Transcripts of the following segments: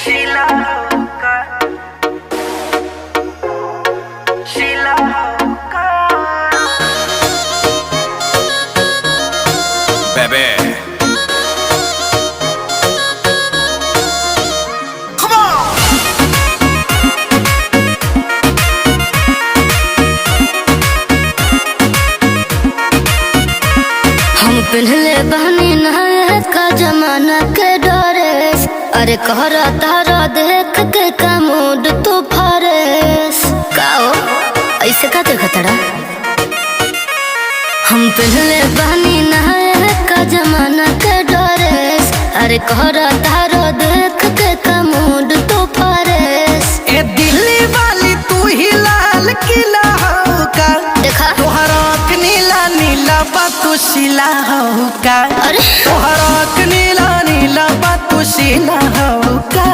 Sheila Hoka, Sheila Hoka. Baby, come on. हम पहले बहनी नहायत का जमाना के डरेस। अरे कहरा तारा देख के का मूड तू फरेस का हो ऐसे का देखतड़ा। हम पहले बहनी नहायत का जमाना के डरेस। अरे कहरा तारा देख के का मूड तू फरेस। ए दिल्ली वाली तू ही लाल किला होका, देखा तोहरा आँख नीला नीला बा तू शीला होका। अरे तोहरा आँख नीला नीला बा तू शीला होका।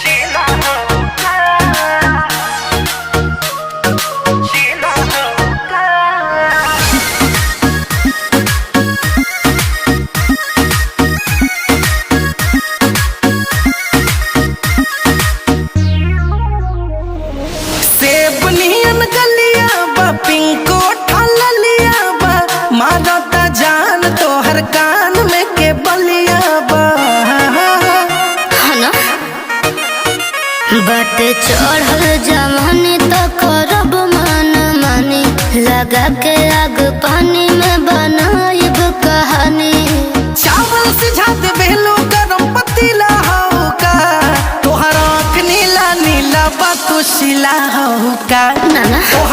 Sheila Hoka, Sheila Hoka. सेब नियन गलिया बा, पिंको ठललिया बा, मारता जान तोहर कान में के बलिया बा। है ना बाटे चढ़ल जवानी तो करब मन मानी। लगा के आग पानी में बनाइब कहानी। चावल सिझात बेलो गरम पतीला होका, तोहर आँख नीला नीला बा तू शीला होका। ना ना तोहर